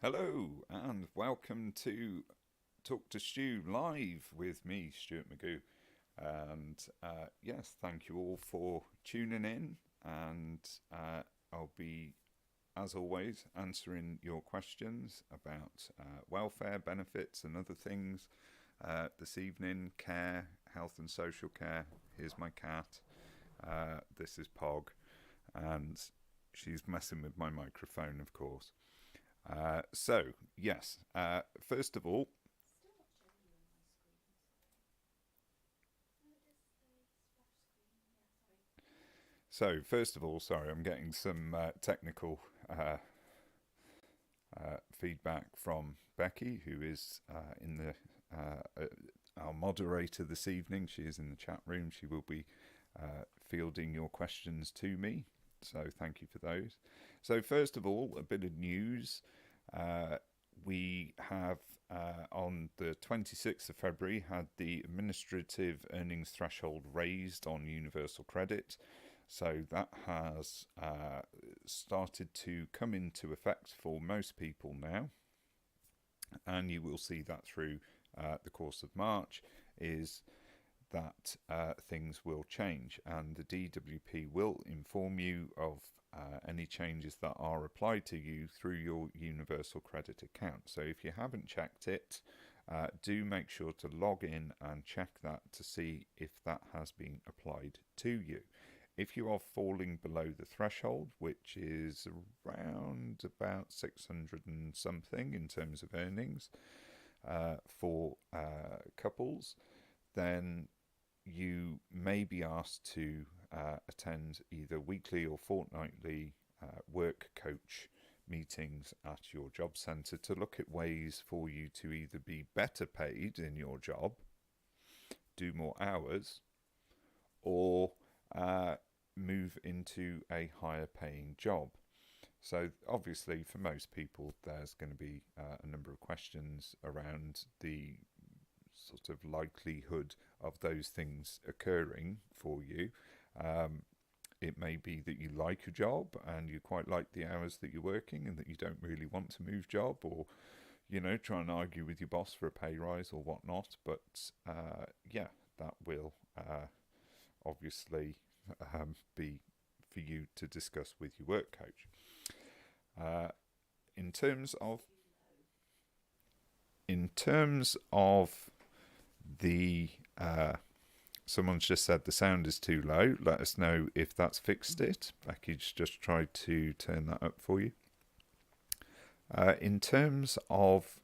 Hello and welcome to Talk to Stu live with me, Stuart McGoo. And yes, thank you all for tuning in. And I'll be, as always, answering your questions about welfare benefits and other things this evening. Care, health and social care. Here's my cat. This is Pog. And she's messing with my microphone, of course. Yes, first of all, sorry, I'm getting some technical uh, feedback from Becky, who is in the our moderator this evening. She is in the chat room. She will be fielding your questions to me. So thank you for those. So first of all, a bit of news. Uh, we have on the 26th of February had the administrative earnings threshold raised on universal credit. So that has started to come into effect for most people now, and you will see that through the course of March is that things will change, and the DWP will inform you of any changes that are applied to you through your universal credit account. So if you haven't checked it, do make sure to log in and check that to see if that has been applied to you. If you are falling below the threshold, which is around about 600 and something in terms of earnings for couples, then you may be asked to attend either weekly or fortnightly work coach meetings at your job centre to look at ways for you to either be better paid in your job, do more hours, or move into a higher paying job. So obviously for most people there's going to be a number of questions around the sort of likelihood of those things occurring for you. It may be that you like your job and you quite like the hours that you're working and that you don't really want to move job, or try and argue with your boss for a pay rise or whatnot. But yeah, that will obviously be for you to discuss with your work coach. Uh, in terms of in terms of the someone's just said the sound is too low. Let us know if that's fixed it. Becky's just tried to turn that up for you. In terms of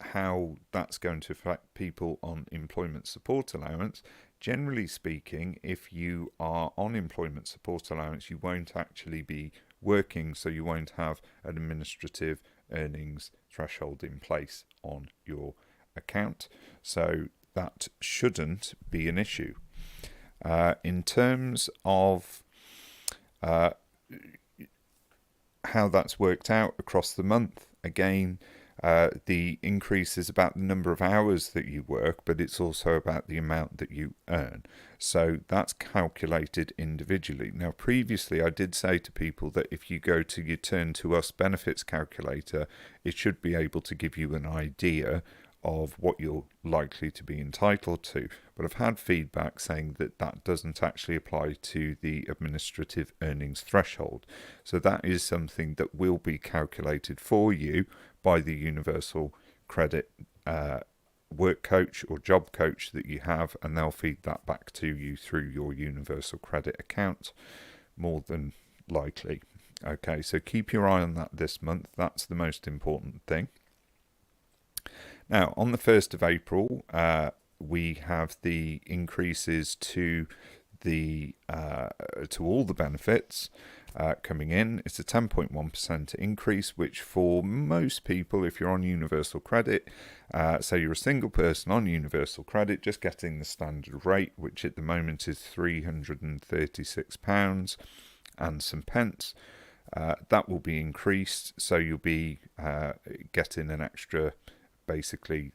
how that's going to affect people on employment support allowance, generally speaking, if you are on employment support allowance, you won't actually be working, so you won't have an administrative earnings threshold in place on your account. So that shouldn't be an issue. In terms of how that's worked out across the month, again, the increase is about the number of hours that you work, but it's also about the amount that you earn. So that's calculated individually. Now, previously, I did say to people that if you go to your Turn to Us benefits calculator, it should be able to give you an idea of what you're likely to be entitled to. But I've had feedback saying that that doesn't actually apply to the administrative earnings threshold. So that is something that will be calculated for you by the universal credit work coach or job coach that you have, and they'll feed that back to you through your universal credit account, more than likely. Okay, so keep your eye on that this month. That's the most important thing. Now, on the 1st of April, we have the increases to the to all the benefits coming in. It's a 10.1% increase, which for most people, if you're on universal credit, so you're a single person on universal credit, just getting the standard rate, which at the moment is £336 and some pence. That will be increased, so you'll be getting an extra, basically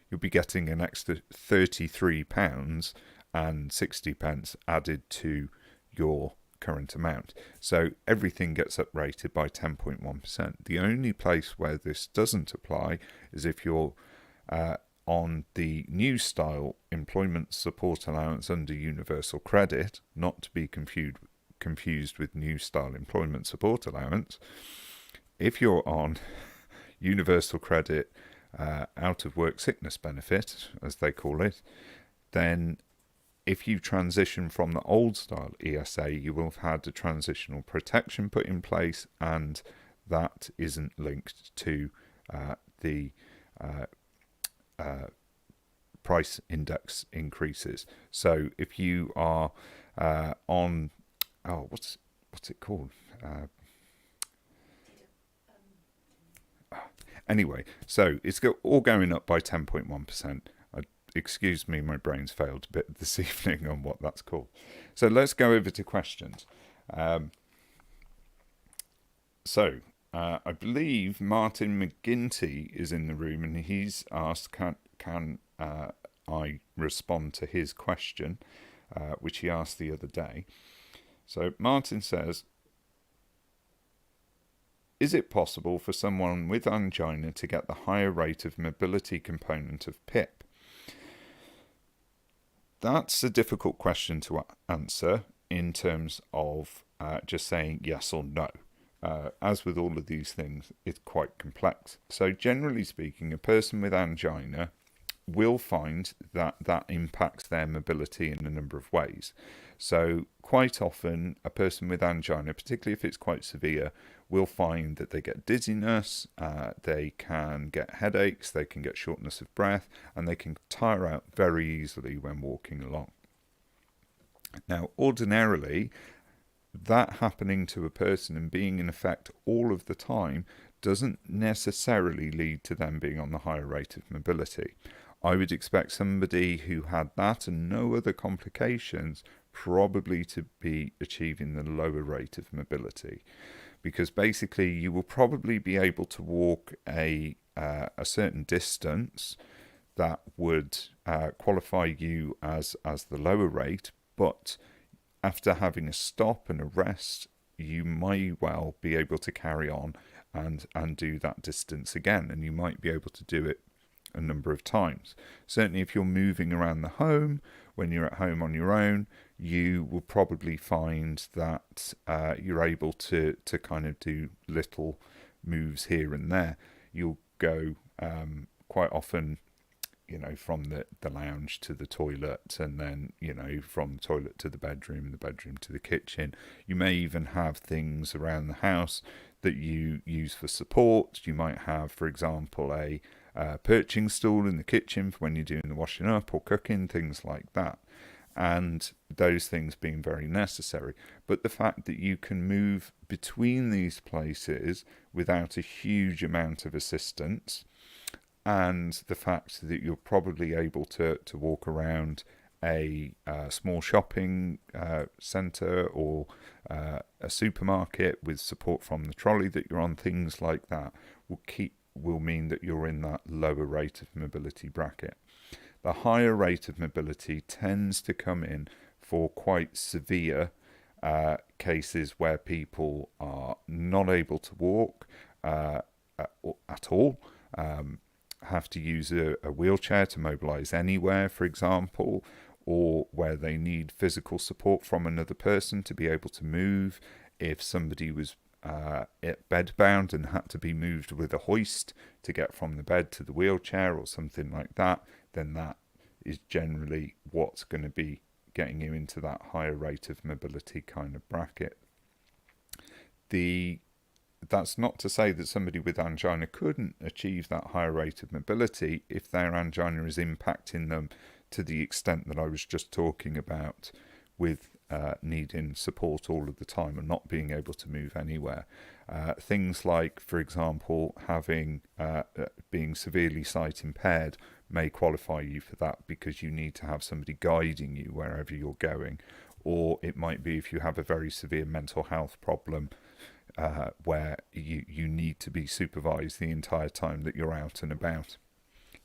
you'll be getting an extra £33 and 60 pence added to your current amount. So everything gets uprated by 10.1%. The only place where this doesn't apply is if you're on the new style employment support allowance under universal credit, not to be confused with new style employment support allowance. If you're on universal credit out of work sickness benefit, as they call it, then if you transition from the old style ESA, you will have had a transitional protection put in place, and that isn't linked to the price index increases. So if you are on, what's it called? Anyway, so it's all going up by 10.1%. Excuse me, my brain's failed a bit this evening on what that's called. So let's go over to questions. I believe Martin McGinty is in the room, and he's asked, can I respond to his question, which he asked the other day. So Martin says, is it possible for someone with angina to get the higher rate of mobility component of PIP? That's a difficult question to answer in terms of just saying yes or no. As with all of these things, it's quite complex. So generally speaking, a person with angina will find that that impacts their mobility in a number of ways. So quite often, a person with angina, particularly if it's quite severe, will find that they get dizziness, they can get headaches, they can get shortness of breath, and they can tire out very easily when walking along. Now, ordinarily, that happening to a person and being in effect all of the time doesn't necessarily lead to them being on the higher rate of mobility. I would expect somebody who had that and no other complications probably to be achieving the lower rate of mobility, because basically you will probably be able to walk a certain distance that would qualify you as the lower rate, but after having a stop and a rest, you may well be able to carry on and do that distance again, and you might be able to do it a number of times. Certainly if you're moving around the home, when you're at home on your own, you will probably find that you're able to kind of do little moves here and there. You'll go quite often, from the lounge to the toilet, and then, from the toilet to the bedroom to the kitchen. You may even have things around the house that you use for support. You might have, for example, a perching stool in the kitchen for when you're doing the washing up or cooking, things like that. And those things being very necessary. But the fact that you can move between these places without a huge amount of assistance, and the fact that you're probably able to walk around a small shopping centre or a supermarket with support from the trolley that you're on, things like that will mean that you're in that lower rate of mobility bracket. The higher rate of mobility tends to come in for quite severe cases where people are not able to walk at all, have to use a wheelchair to mobilise anywhere, for example, or where they need physical support from another person to be able to move. If somebody was bedbound and had to be moved with a hoist to get from the bed to the wheelchair or something like that, then that is generally what's going to be getting you into that higher rate of mobility kind of bracket. That's not to say that somebody with angina couldn't achieve that higher rate of mobility if their angina is impacting them to the extent that I was just talking about, with needing support all of the time and not being able to move anywhere. Things like, for example, being severely sight impaired may qualify you for that, because you need to have somebody guiding you wherever you're going. Or it might be if you have a very severe mental health problem, where you need to be supervised the entire time that you're out and about.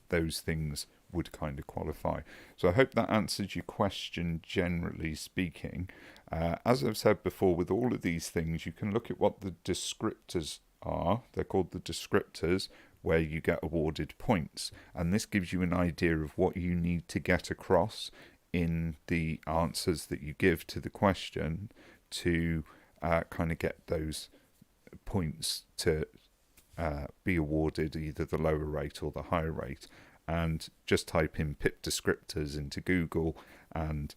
Those things would kind of qualify. So I hope that answers your question, generally speaking. As I've said before, with all of these things, you can look at what the descriptors are. They're called the descriptors, where you get awarded points. And this gives you an idea of what you need to get across in the answers that you give to the question to kind of get those points to be awarded either the lower rate or the higher rate. And just type in PIP descriptors into Google and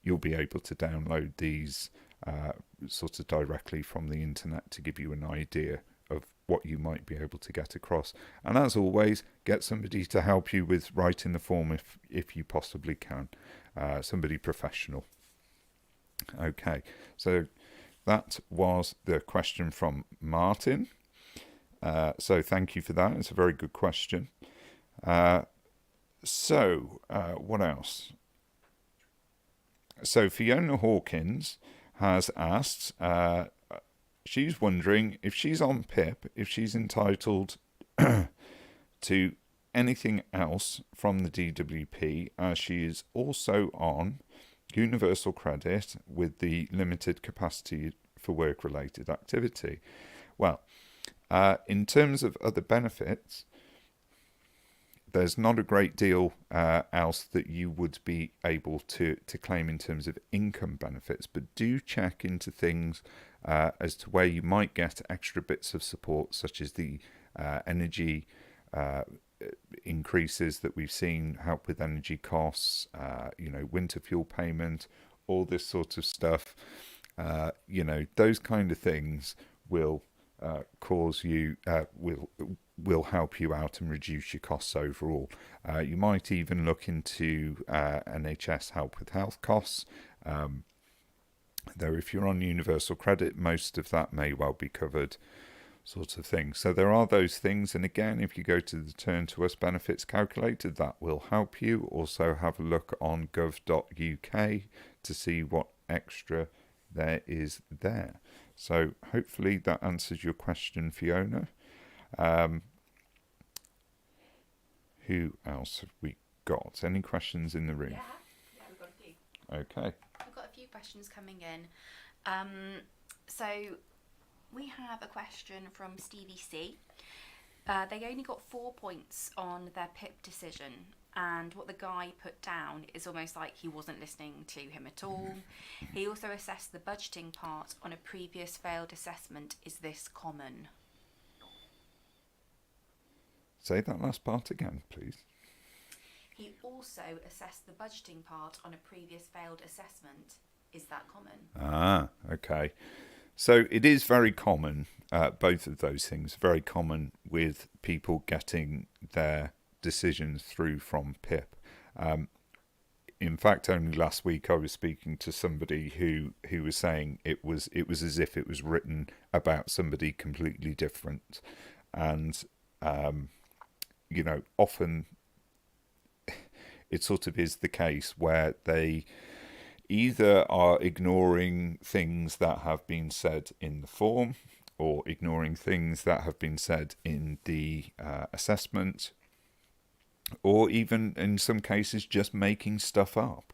you'll be able to download these sort of directly from the internet to give you an idea of what you might be able to get across. And as always, get somebody to help you with writing the form if you possibly can, somebody professional. Okay, so that was the question from Martin. So thank you for that. It's a very good question. So what else? So Fiona Hawkins has asked, she's wondering if she's on PIP, if she's entitled to anything else from the DWP, as she is also on universal credit with the limited capacity for work-related activity. Well, in terms of other benefits, there's not a great deal else that you would be able to claim in terms of income benefits, but do check into things as to where you might get extra bits of support, such as the energy increases that we've seen, help with energy costs, winter fuel payment, all this sort of stuff. Those kind of things will cause you, will help you out and reduce your costs overall. You might even look into NHS help with health costs. Though if you're on universal credit, most of that may well be covered, sort of thing. So there are those things, and again, if you go to the Turn to Us benefits calculator, that will help you. Also have a look on gov.uk to see what extra there is there. So hopefully that answers your question, Fiona. Who else have we got? Any questions in the room? Yeah, we've got a few. Okay. We've got a few questions coming in. So we have a question from Stevie C. They only got 4 points on their PIP decision, and what the guy put down is almost like he wasn't listening to him at all. He also assessed the budgeting part on a previous failed assessment. Is this common? Say that last part again, please. He also assessed the budgeting part on a previous failed assessment. Is that common? Ah, okay. So it is very common, both of those things, very common with people getting their decisions through from PIP. In fact, only last week I was speaking to somebody who was saying it was as if it was written about somebody completely different. And, often it sort of is the case where they either are ignoring things that have been said in the form or ignoring things that have been said in the assessment, or even in some cases just making stuff up.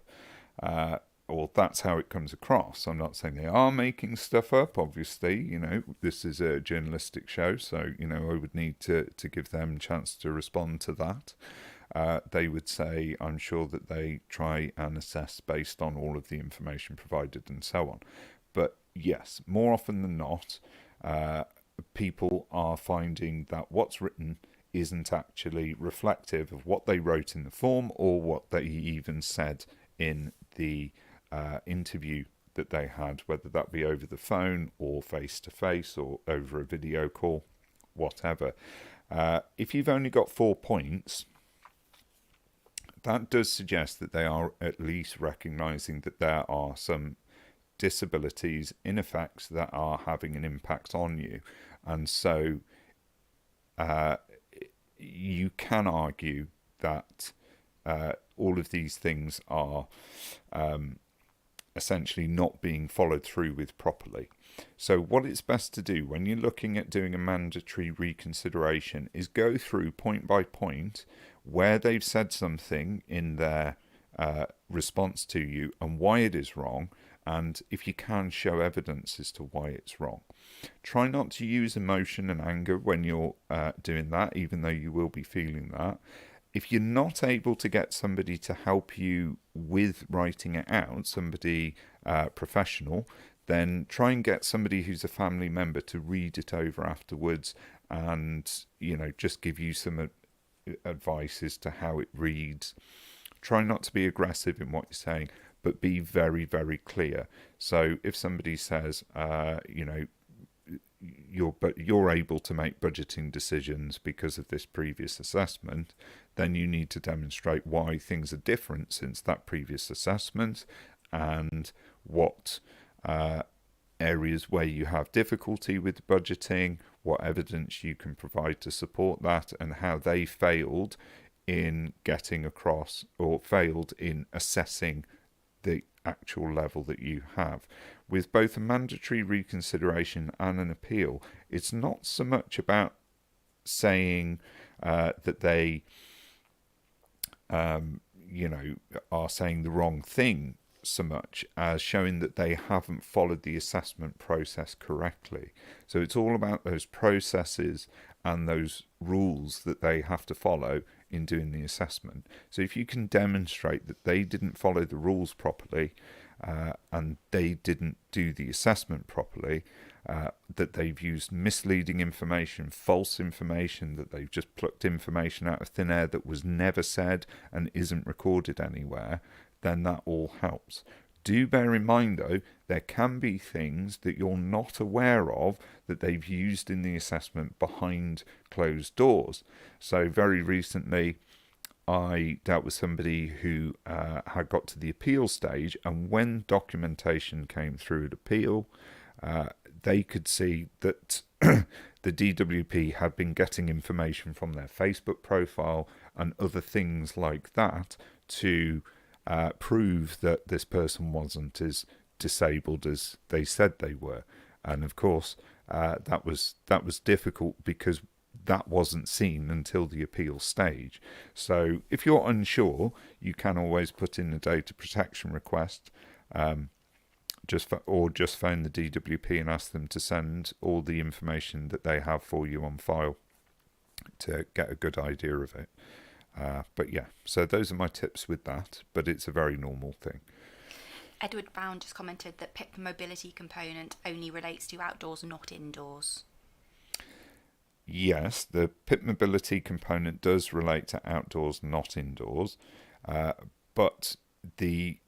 Or that's how it comes across. I'm not saying they are making stuff up, obviously, this is a journalistic show, so, I would need to give them a chance to respond to that. They would say, I'm sure that they try and assess based on all of the information provided and so on. But yes, more often than not, people are finding that what's written isn't actually reflective of what they wrote in the form or what they even said in the interview that they had, whether that be over the phone or face-to-face or over a video call, whatever. If you've only got 4 points, that does suggest that they are at least recognising that there are some disabilities in effect that are having an impact on you. And so you can argue that all of these things are essentially not being followed through with properly. So what it's best to do when you're looking at doing a mandatory reconsideration is go through point by point where they've said something in their response to you and why it is wrong, and if you can, show evidence as to why it's wrong. Try not to use emotion and anger when you're doing that, even though you will be feeling that. If you're not able to get somebody to help you with writing it out, somebody professional, then try and get somebody who's a family member to read it over afterwards and, just give you some advice as to how it reads. Try not to be aggressive in what you're saying, but be very, very clear. So if somebody says, you're able to make budgeting decisions because of this previous assessment, then you need to demonstrate why things are different since that previous assessment, and what areas where you have difficulty with budgeting, what evidence you can provide to support that, and how they failed in getting across or failed in assessing the actual level that you have. With both a mandatory reconsideration and an appeal, it's not so much about saying that they, are saying the wrong thing so much as showing that they haven't followed the assessment process correctly. So it's all about those processes and those rules that they have to follow in doing the assessment. So if you can demonstrate that they didn't follow the rules properly, and they didn't do the assessment properly, that they've used misleading information, false information, that they've just plucked information out of thin air that was never said and isn't recorded anywhere, then that all helps. Do bear in mind, though, there can be things that you're not aware of that they've used in the assessment behind closed doors. So very recently, I dealt with somebody who had got to the appeal stage, and when documentation came through at appeal, they could see that the DWP had been getting information from their Facebook profile and other things like that to prove that this person wasn't as disabled as they said they were. And of course, that was difficult because that wasn't seen until the appeal stage. So if you're unsure, you can always put in a data protection request, just phone the DWP and ask them to send all the information that they have for you on file to get a good idea of it. But yeah, so those are my tips with that, but it's a very normal thing. Edward Brown just commented that PIP mobility component only relates to outdoors, not indoors. Yes, the PIP mobility component does relate to outdoors, not indoors. But the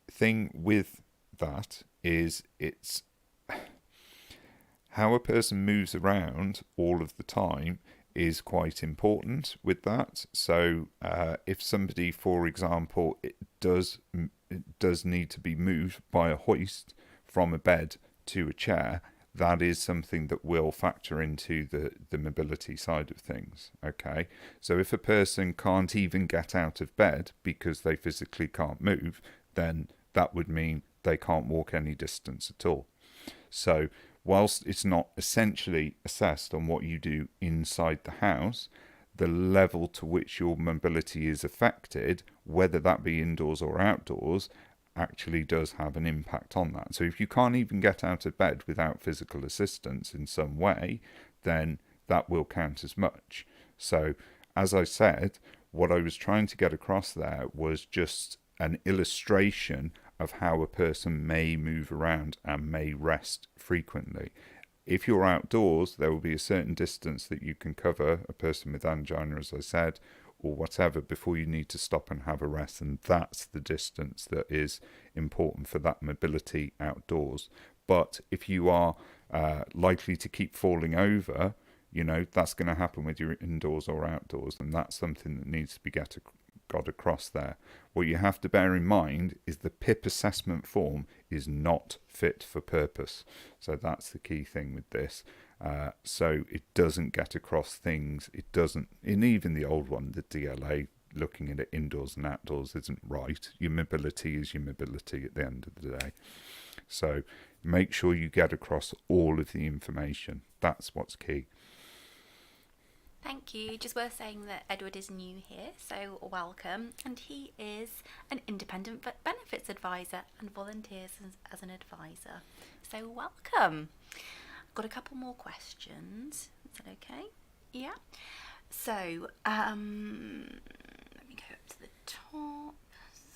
thing with that is it's how a person moves around all of the time is quite important with that. So if somebody, for example, it does need to be moved by a hoist from a bed to a chair, that is something that will factor into the mobility side of things. Okay, so if a person can't even get out of bed because they physically can't move, then that would mean they can't walk any distance at all. So whilst it's not essentially assessed on what you do inside the house, the level to which your mobility is affected, whether that be indoors or outdoors, actually does have an impact on that. So if you can't even get out of bed without physical assistance in some way, then that will count as much. So as I said, what I was trying to get across there was just an illustration of how a person may move around and may rest frequently. If you're outdoors, there will be a certain distance that you can cover, a person with angina, as I said, or whatever, before you need to stop and have a rest, and that's the distance that is important for that mobility outdoors. But if you are likely to keep falling over, that's going to happen whether you're indoors or outdoors, and that's something that needs to be got across there. What you have to bear in mind is the PIP assessment form is not fit for purpose. So that's the key thing with this. So it doesn't get across things. It doesn't, in even the old one, the DLA, looking at it indoors and outdoors isn't right. Your mobility is your mobility at the end of the day. So make sure you get across all of the information. That's what's key. Thank you. Just worth saying that Edward is new here, so welcome. And he is an independent benefits advisor and volunteers as an advisor. So welcome. I've got a couple more questions. Is that okay? Yeah. So, let me go up to the top.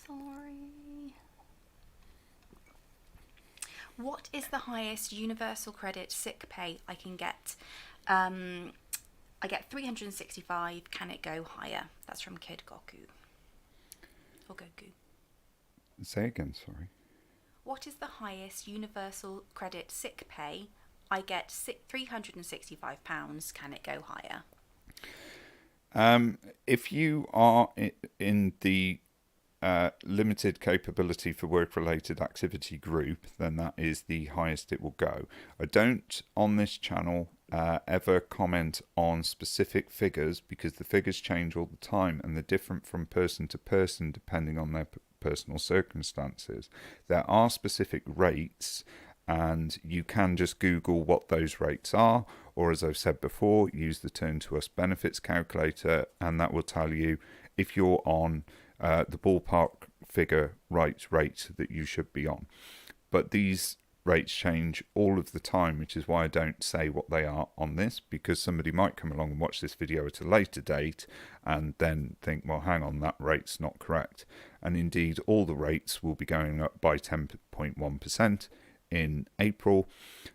Sorry. What is the highest universal credit sick pay I can get? I get 365. Can it go higher? That's from Kid Goku. Or Goku. Say again, sorry. What is the highest universal credit sick pay? I get £365. Can it go higher? If you are in the limited capability for work-related activity group, then that is the highest it will go. I don't, on this channel, ever comment on specific figures because the figures change all the time and they're different from person to person depending on their personal circumstances. There are specific rates, and you can just Google what those rates are, or as I've said before, use the Turn to Us benefits calculator, and that will tell you if you're on the ballpark figure rate that you should be on. But these rates change all of the time, which is why I don't say what they are on this, because somebody might come along and watch this video at a later date and then think, well, hang on, that rate's not correct. And indeed, all the rates will be going up by 10.1% in April.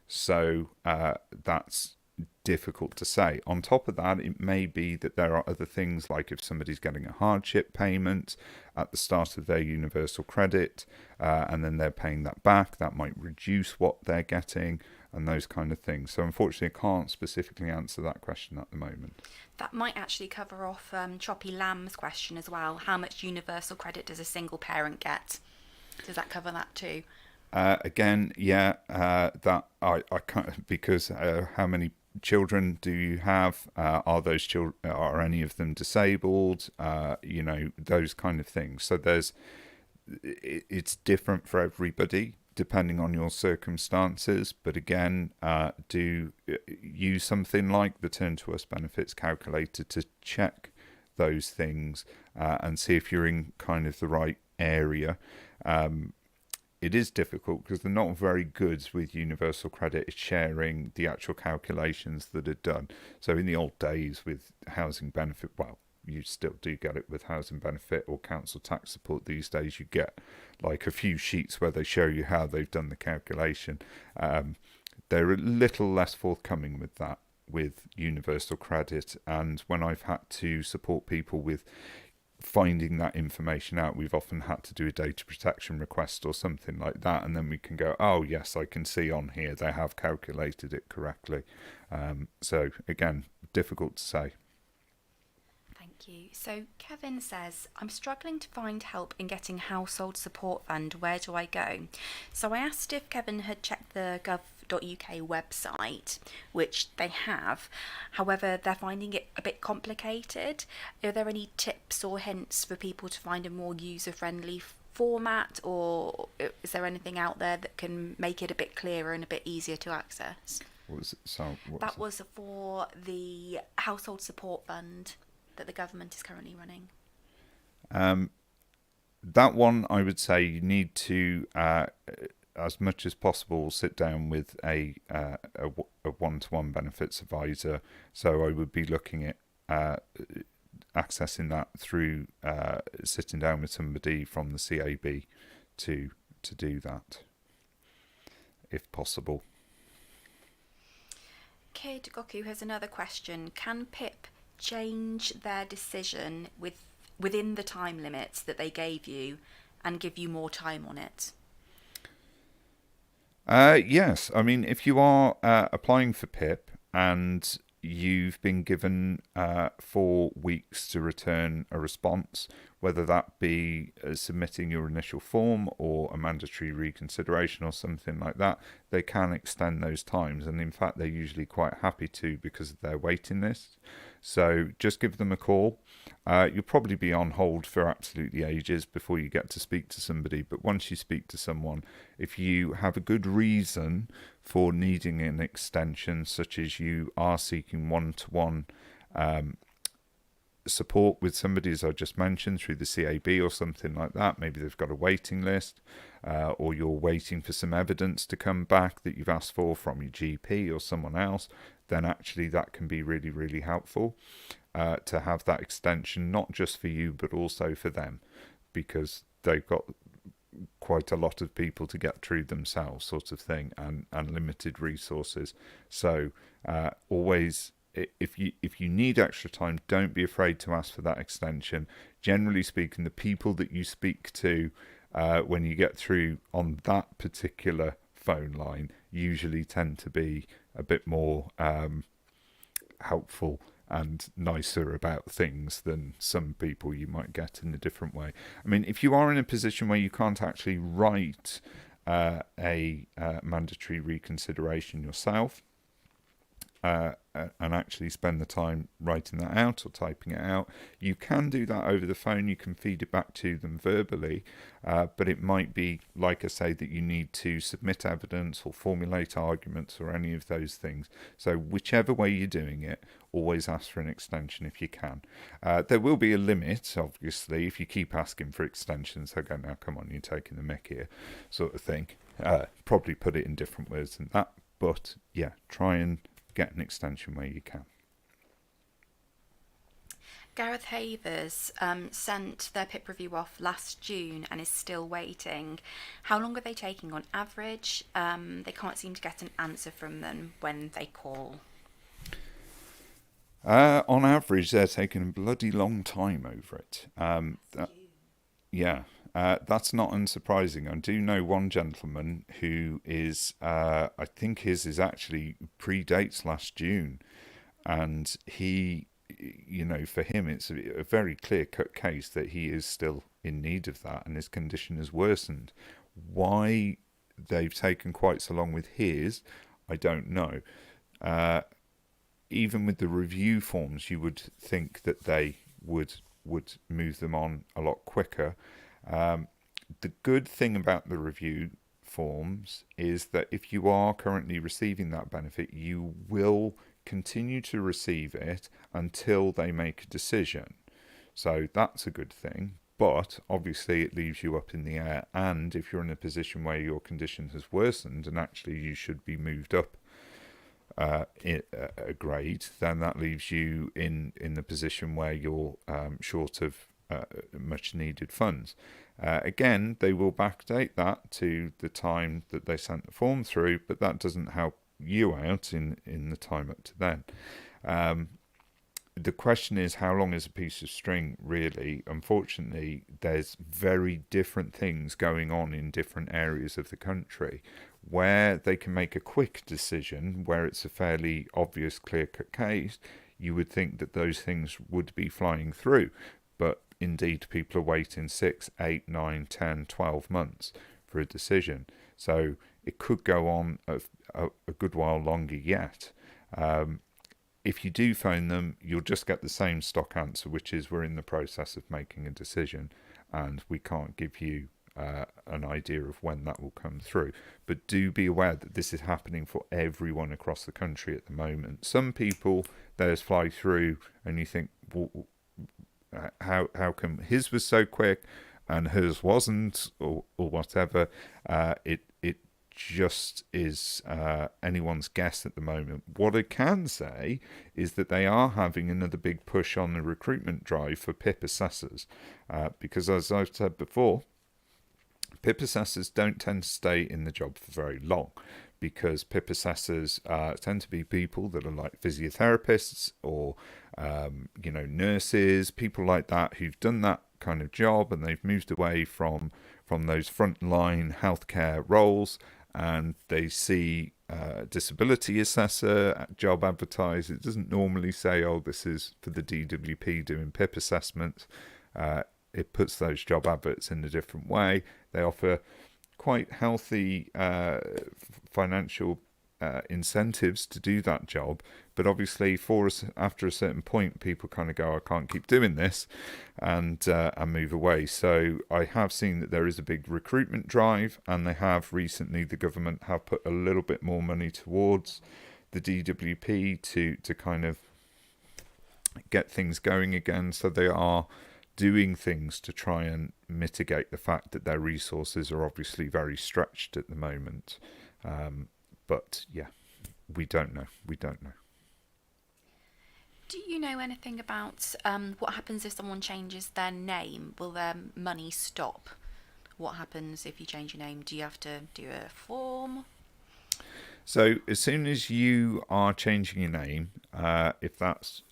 So that's difficult to say. On top of that, it may be that there are other things, like if somebody's getting a hardship payment at the start of their universal credit and then they're paying that back, that might reduce what they're getting and those kind of things. So unfortunately, I can't specifically answer that question at the moment. That might actually cover off Choppy Lamb's question as well. How much universal credit does a single parent get? Does that cover that too? Again, yeah, that I can't, because how many children do you have? Are those children, are any of them disabled? You know, those kind of things. So it's different for everybody depending on your circumstances. But again, do use something like the Turn to Us benefits calculator to check those things and see if you're in kind of the right area. It is difficult because they're not very good with universal credit at sharing the actual calculations that are done. So in the old days with housing benefit, well, you still do get it with housing benefit or council tax support these days. You get like a few sheets where they show you how they've done the calculation. They're a little less forthcoming with that, with universal credit. And when I've had to support people with finding that information out, we've often had to do a data protection request or something like that, and then we can go, oh yes, I can see on here they have calculated it correctly. So again, difficult to say. Thank you. So Kevin says, I'm struggling to find help in getting household support fund. Where do I go? So I asked if Kevin had checked the gov.uk website, which they have. However, they're finding it a bit complicated. Are there any tips or hints for people to find a more user-friendly format, or is there anything out there that can make it a bit clearer and a bit easier to access? That was for the household support fund that the government is currently running. That one, I would say you need to, as much as possible, sit down with a one-to-one benefits advisor. So I would be looking at accessing that through sitting down with somebody from the CAB to do that, if possible. Kid Goku has another question. Can PIP change their decision within the time limits that they gave you and give you more time on it? Yes. I mean, if you are applying for PIP and you've been given 4 weeks to return a response, whether that be submitting your initial form or a mandatory reconsideration or something like that, they can extend those times. And in fact, they're usually quite happy to, because of their waiting list. So just give them a call. You'll probably be on hold for absolutely ages before you get to speak to somebody. But once you speak to someone, if you have a good reason for needing an extension, such as you are seeking one-to-one support with somebody, as I just mentioned, through the CAB or something like that, maybe they've got a waiting list, or you're waiting for some evidence to come back that you've asked for from your GP or someone else, then actually that can be really, really helpful to have that extension, not just for you, but also for them, because they've got quite a lot of people to get through themselves, sort of thing, and limited resources. So always, if you need extra time, don't be afraid to ask for that extension. Generally speaking, the people that you speak to when you get through on that particular phone line usually tend to be a bit more helpful and nicer about things than some people you might get in a different way. I mean, if you are in a position where you can't actually write a mandatory reconsideration yourself, and actually spend the time writing that out or typing it out, you can do that over the phone. You can feed it back to them verbally, but it might be, like I say, that you need to submit evidence or formulate arguments or any of those things. So whichever way you're doing it, always ask for an extension if you can. There will be a limit, obviously, if you keep asking for extensions. They'll go, now come on, you're taking the mick here, sort of thing. Probably put it in different words than that, but yeah, try and get an extension where you can. Gareth Havers sent their PIP review off last June and is still waiting. How long are they taking on average? They can't seem to get an answer from them when they call. On average, they're taking a bloody long time over it. That's not unsurprising. I do know one gentleman who is, I think his is actually predates last June, and he, for him, it's a very clear-cut case that he is still in need of that, and his condition has worsened. Why they've taken quite so long with his, I don't know. Even with the review forms, you would think that they would move them on a lot quicker. The good thing about the review forms is that if you are currently receiving that benefit, you will continue to receive it until they make a decision. So that's a good thing, but obviously it leaves you up in the air. And if you're in a position where your condition has worsened and actually you should be moved up a grade, then that leaves you in the position where you're short of much needed funds. Again, they will backdate that to the time that they sent the form through, but that doesn't help you out in the time up to then. The question is, how long is a piece of string, really? Unfortunately, there's very different things going on in different areas of the country. Where they can make a quick decision, where it's a fairly obvious, clear-cut case, you would think that those things would be flying through. But indeed, people are waiting 6, 8, 9, 10, 12 months for a decision. So it could go on a good while longer yet. If you do phone them, you'll just get the same stock answer, which is we're in the process of making a decision and we can't give you an idea of when that will come through. But do be aware that this is happening for everyone across the country at the moment. Some people, theirs fly through and you think, well, how come his was so quick and hers wasn't, or whatever. It just is anyone's guess at the moment. What I can say is that they are having another big push on the recruitment drive for PIP assessors, because as I've said before, PIP assessors don't tend to stay in the job for very long, because PIP assessors tend to be people that are like physiotherapists or nurses, people like that who've done that kind of job and they've moved away from those frontline healthcare roles, and they see disability assessor job advertised. It doesn't normally say, oh, this is for the DWP doing PIP assessments. It puts those job adverts in a different way. They offer quite healthy financial incentives to do that job, but obviously after a certain point, people kind of go, I can't keep doing this, and move away. So I have seen that there is a big recruitment drive, and they have recently, the government have put a little bit more money towards the DWP to kind of get things going again. So they are doing things to try and mitigate the fact that their resources are obviously very stretched at the moment. But yeah, we don't know. Do you know anything about what happens if someone changes their name? Will their money stop? What happens if you change your name? Do you have to do a form? So as soon as you are changing your name, if that's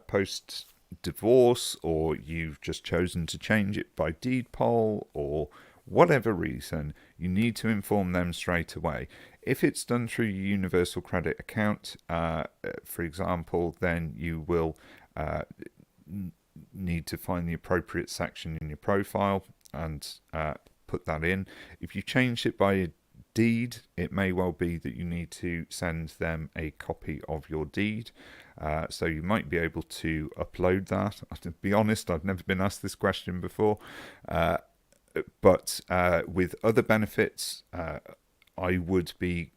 post divorce, or you've just chosen to change it by deed poll, or whatever reason, you need to inform them straight away. If it's done through your universal credit account, for example, then you will need to find the appropriate section in your profile and put that in. If you changed it by a deed, it may well be that you need to send them a copy of your deed. So you might be able to upload that. To be honest, I've never been asked this question before. But with other benefits, I would be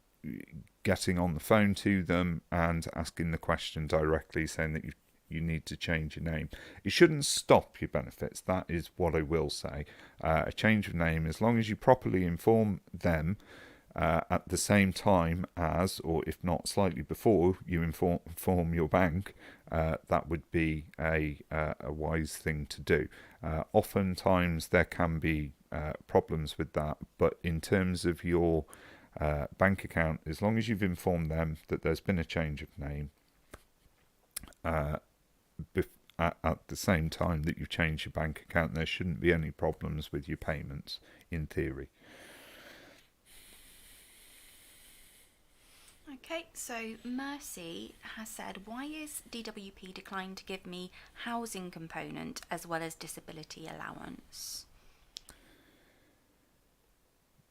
getting on the phone to them and asking the question directly, saying that you need to change your name. It shouldn't stop your benefits, that is what I will say. A change of name, as long as you properly inform them at the same time as, or if not slightly before, you inform your bank, that would be a wise thing to do. Oftentimes there can be problems with that, but in terms of your bank account, as long as you've informed them that there's been a change of name at the same time that you've changed your bank account, there shouldn't be any problems with your payments, in theory. Okay, so Mercy has said, why is DWP declined to give me housing component as well as disability allowance?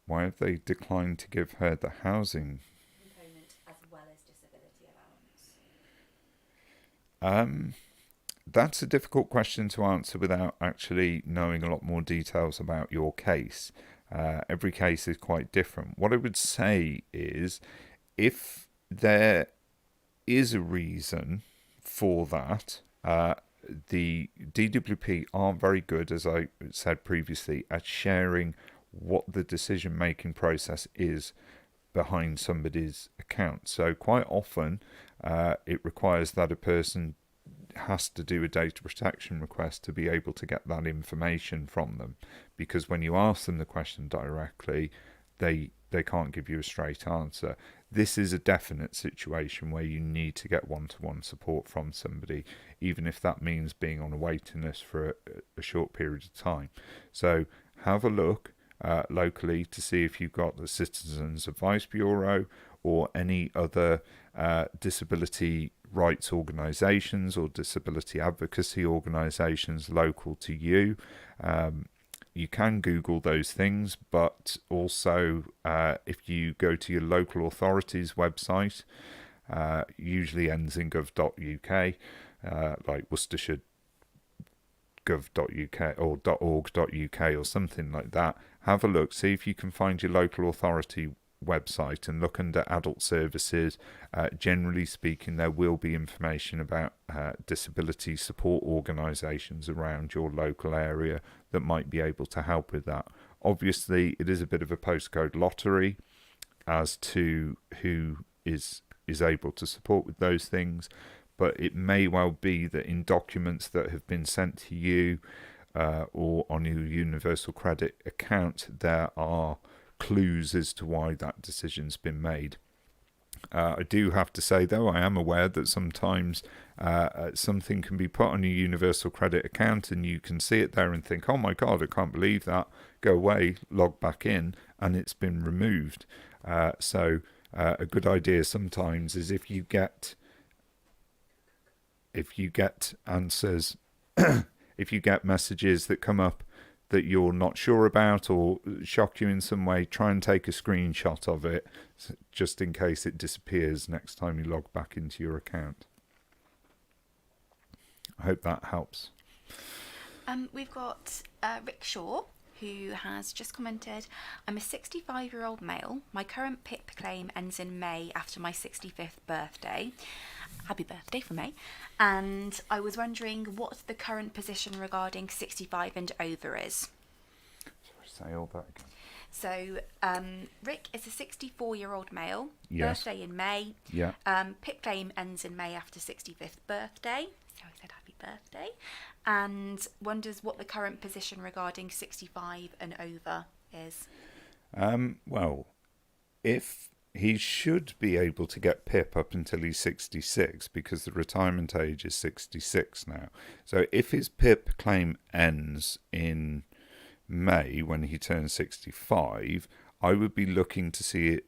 Why have they declined to give her the housing Component as well as disability allowance? That's a difficult question to answer without actually knowing a lot more details about your case. Every case is quite different. What I would say is, if there is a reason for that, the DWP aren't very good, as I said previously, at sharing what the decision-making process is behind somebody's account. So quite often it requires that a person has to do a data protection request to be able to get that information from them, because when you ask them the question directly, they can't give you a straight answer. This is a definite situation where you need to get one-to-one support from somebody, even if that means being on a waiting list for a short period of time. So have a look locally to see if you've got the Citizens Advice Bureau or any other disability rights organisations or disability advocacy organisations local to you. You can Google those things, but also if you go to your local authority's website, usually ends in gov.uk, like Worcestershire gov.uk or .org.uk or something like that. Have a look, see if you can find your local authority website and look under adult services. Generally speaking, there will be information about disability support organisations around your local area that might be able to help with that. Obviously, it is a bit of a postcode lottery as to who is able to support with those things, but it may well be that in documents that have been sent to you or on your universal credit account, there are clues as to why that decision's been made. I do have to say, though, I am aware that sometimes something can be put on your universal credit account and you can see it there and think, oh my God, I can't believe that. Go away, log back in, and it's been removed. So a good idea sometimes is if you get answers, if you get messages that come up that you're not sure about or shock you in some way, try and take a screenshot of it just in case it disappears next time you log back into your account. I hope that helps. We've got Rick Shaw, who has just commented, I'm a 65-year-old male. My current PIP claim ends in May after my 65th birthday. Happy birthday for May. And I was wondering what the current position regarding 65 and over is. Sorry, say all that again. So, Rick is a 64-year-old male, Yes. birthday in May. Yeah. PIP claim ends in May after 65th birthday. So I said happy birthday. And wonders what the current position regarding 65 and over is. Well, if he should be able to get PIP up until he's 66 because the retirement age is 66 now. So if his PIP claim ends in May when he turns 65, I would be looking to see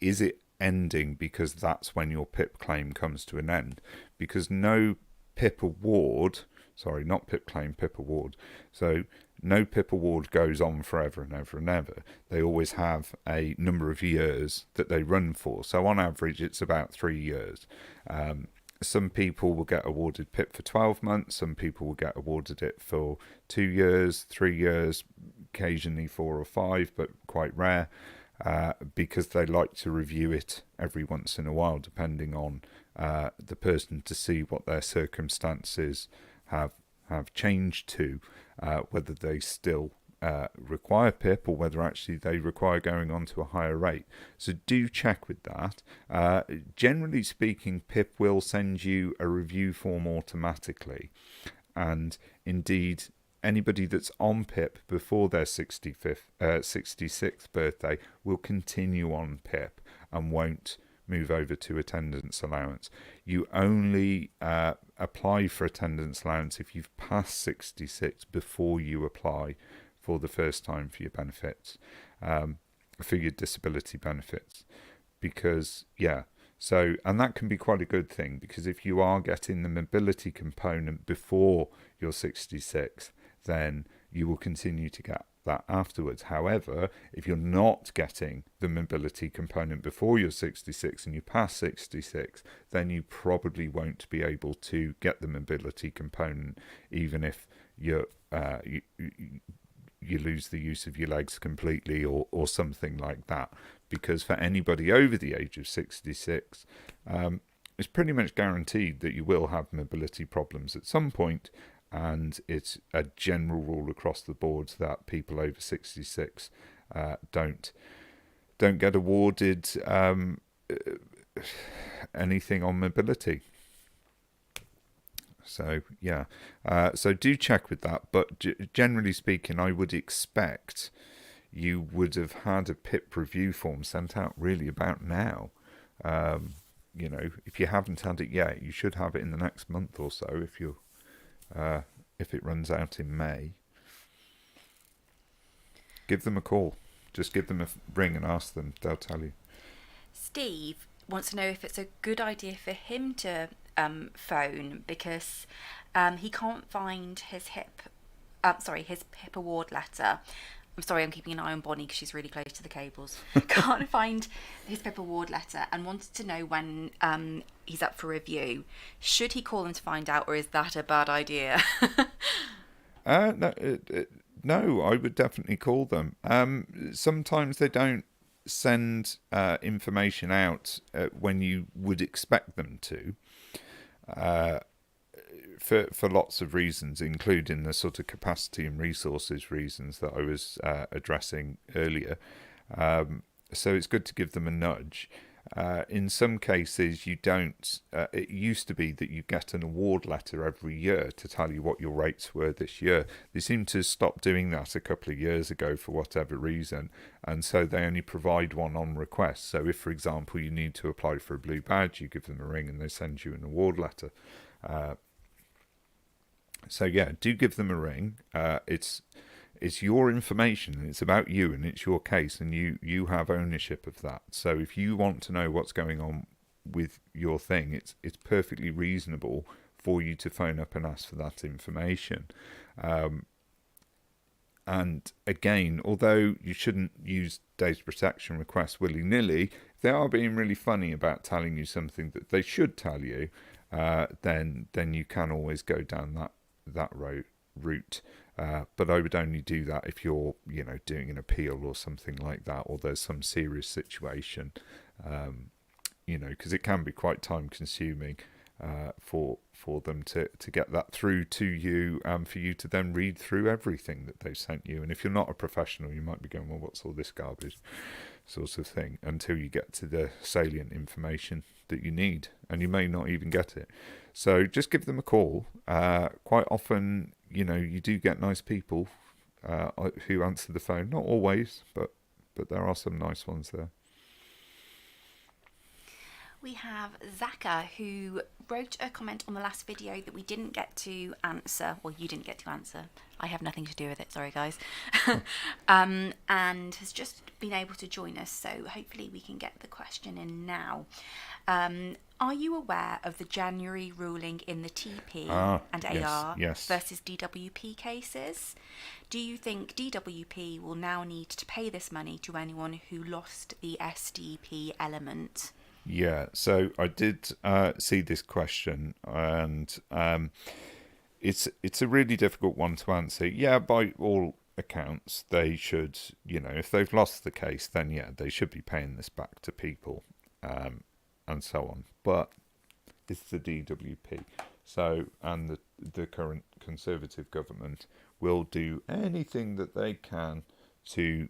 is it ending because that's when your PIP claim comes to an end. Because no PIP award, sorry, not PIP claim, PIP award. So no PIP award goes on forever and ever and ever. They always have a number of years that they run for. So on average, it's about 3 years. Some people will get awarded PIP for 12 months. Some people will get awarded it for 2 years, 3 years, occasionally 4 or 5, but quite rare, because they like to review it every once in a while, depending on the person, to see what their circumstances have changed to, whether they still require PIP or whether actually they require going on to a higher rate. So do check with that. Generally speaking, PIP will send you a review form automatically, and indeed anybody that's on PIP before their 66th birthday will continue on PIP and won't move over to attendance allowance. You only apply for attendance allowance if you've passed 66 before you apply for the first time for your benefits, for your disability benefits. Because, so, and that can be quite a good thing, because if you are getting the mobility component before you're 66, then you will continue to get that afterwards. However, if you're not getting the mobility component before you're 66 and you pass 66, then you probably won't be able to get the mobility component, even if you lose the use of your legs completely or something like that. Because for anybody over the age of 66, it's pretty much guaranteed that you will have mobility problems at some point. And it's a general rule across the board that people over 66 don't get awarded anything on mobility. So so do check with that. But generally speaking, I would expect you would have had a PIP review form sent out really about now. If you haven't had it yet, you should have it in the next month or so if it runs out in May. Give them a call. Just give them a ring and ask them. They'll tell you. Steve wants to know if it's a good idea for him to phone because he can't find his PIP award letter. I'm sorry, I'm keeping an eye on Bonnie because she's really close to the cables. Can't find his PIP award letter and wanted to know when he's up for review. Should he call them to find out, or is that a bad idea? No, I would definitely call them. Sometimes they don't send information out when you would expect them to. For lots of reasons, including the sort of capacity and resources reasons that I was addressing earlier. So it's good to give them a nudge. In some cases, you don't. It used to be that you get an award letter every year to tell you what your rates were this year. They seem to stop doing that a couple of years ago for whatever reason, and so they only provide one on request. So if, for example, you need to apply for a blue badge, you give them a ring and they send you an award letter. So do give them a ring. It's your information and it's about you and it's your case and you have ownership of that. So if you want to know what's going on with your thing, it's perfectly reasonable for you to phone up and ask for that information. And again, although you shouldn't use data protection requests willy-nilly, if they are being really funny about telling you something that they should tell you, then you can always go down that route. But I would only do that if you're, doing an appeal or something like that, or there's some serious situation, because it can be quite time consuming for them to get that through to you, and for you to then read through everything that they've sent you. And if you're not a professional, you might be going, well, what's all this garbage, sort of thing, until you get to the salient information that you need, and you may not even get it. So just give them a call. Quite often, you do get nice people who answer the phone. Not always, but there are some nice ones there. We have Zaka, who wrote a comment on the last video that we didn't get to answer. Well, you didn't get to answer. I have nothing to do with it, sorry guys. And has just been able to join us, so hopefully we can get the question in now. Are you aware of the January ruling in the TP and AR versus DWP cases? Do you think DWP will now need to pay this money to anyone who lost the SDP element? Yeah, so I did see this question, and it's a really difficult one to answer. Yeah, by all accounts, they should, if they've lost the case, then yeah, they should be paying this back to people, and so on. But it's the DWP, so, and the current Conservative government will do anything that they can to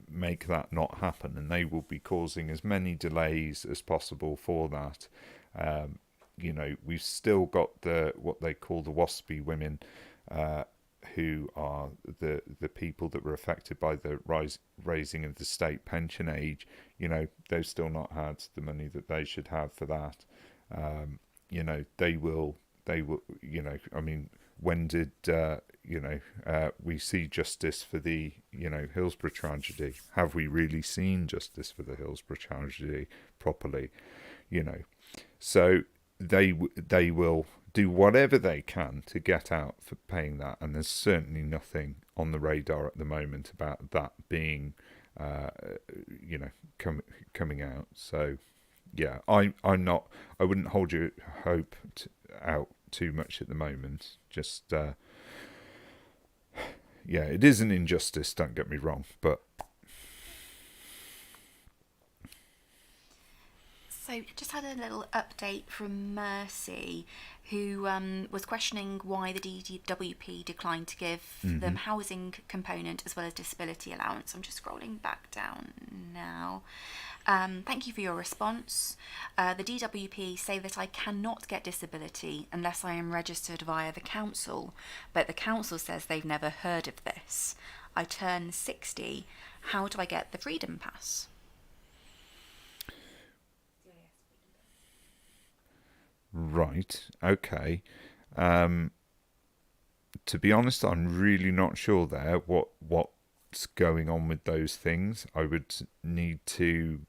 make that not happen, and they will be causing as many delays as possible for that. We've still got what they call the WASPy women, who are the people that were affected by the raising of the state pension age. They've still not had the money that they should have for that. They will. I mean, when did we see justice for the Hillsborough tragedy? Have we really seen justice for the Hillsborough tragedy properly? So they will do whatever they can to get out for paying that, and there's certainly nothing on the radar at the moment about that being coming out. So yeah, I wouldn't hold your hope out too much at the moment. Just yeah, it is an injustice, don't get me wrong, but so just had a little update from Mercy, who was questioning why the DWP declined to give them housing component as well as disability allowance. I'm just scrolling back down now. Thank you for your response. The DWP say that I cannot get disability unless I am registered via the council, but the council says they've never heard of this. I turn 60. How do I get the Freedom Pass? Right, okay. To be honest, I'm really not sure there what's going on with those things. I would need to,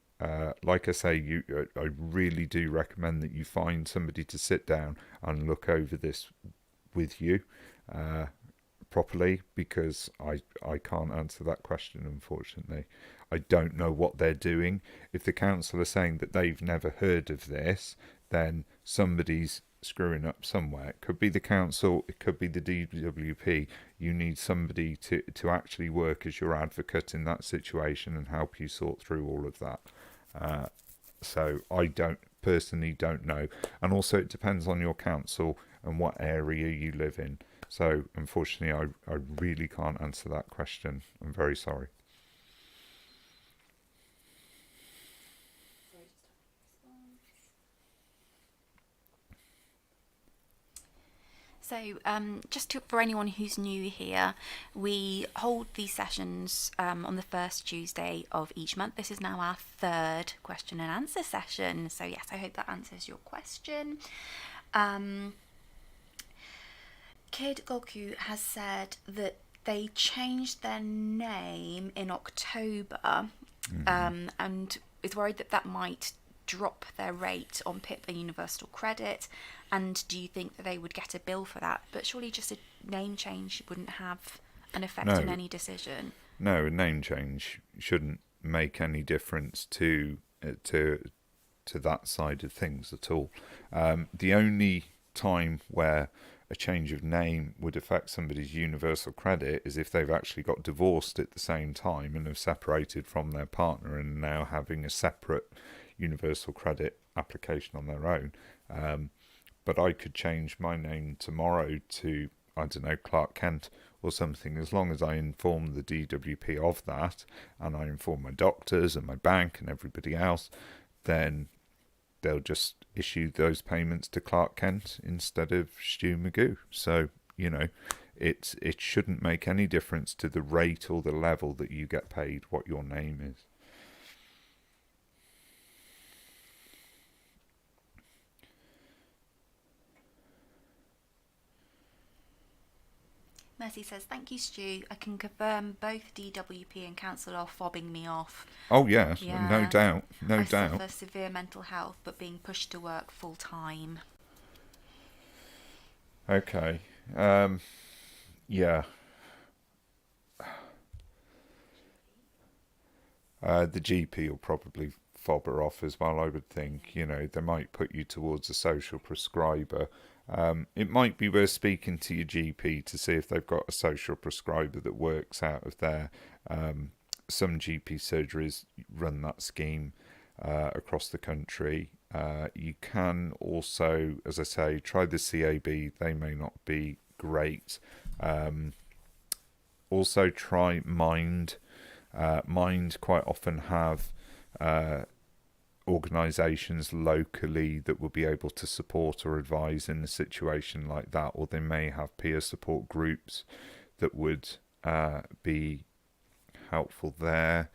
like I say, I really do recommend that you find somebody to sit down and look over this with you properly, because I can't answer that question, unfortunately. I don't know what they're doing. If the council are saying that they've never heard of this, then somebody's screwing up somewhere. It could be the council, it could be the DWP. You need somebody to actually work as your advocate in that situation and help you sort through all of that. So I personally don't know. And also it depends on your council and what area you live in. So unfortunately I really can't answer that question. I'm very sorry. So for anyone who's new here, we hold these sessions on the first Tuesday of each month. This is now our third question and answer session. So yes, I hope that answers your question. Kid Goku has said that they changed their name in October, and is worried that might drop their rate on PIP and Universal Credit. And do you think that they would get a bill for that? But surely just a name change wouldn't have an effect No. in any decision. No, a name change shouldn't make any difference to that side of things at all. The only time where a change of name would affect somebody's universal credit is if they've actually got divorced at the same time and have separated from their partner and now having a separate universal credit application on their own. But I could change my name tomorrow to, I don't know, Clark Kent or something, as long as I inform the DWP of that and I inform my doctors and my bank and everybody else, then they'll just issue those payments to Clark Kent instead of Stu McGoo. So, it shouldn't make any difference to the rate or the level that you get paid what your name is. Mercy says, thank you, Stu. I can confirm both DWP and council are fobbing me off. Oh, yes, Yeah. no doubt, no I doubt. suffer severe mental health, but being pushed to work full time. Okay. Yeah. The GP will probably fob her off as well, I would think. They might put you towards a social prescriber. It might be worth speaking to your GP to see if they've got a social prescriber that works out of there. Some GP surgeries run that scheme across the country. You can also, as I say, try the CAB. They may not be great. Also try Mind. Mind quite often have organisations locally that will be able to support or advise in a situation like that, or they may have peer support groups that would be helpful there.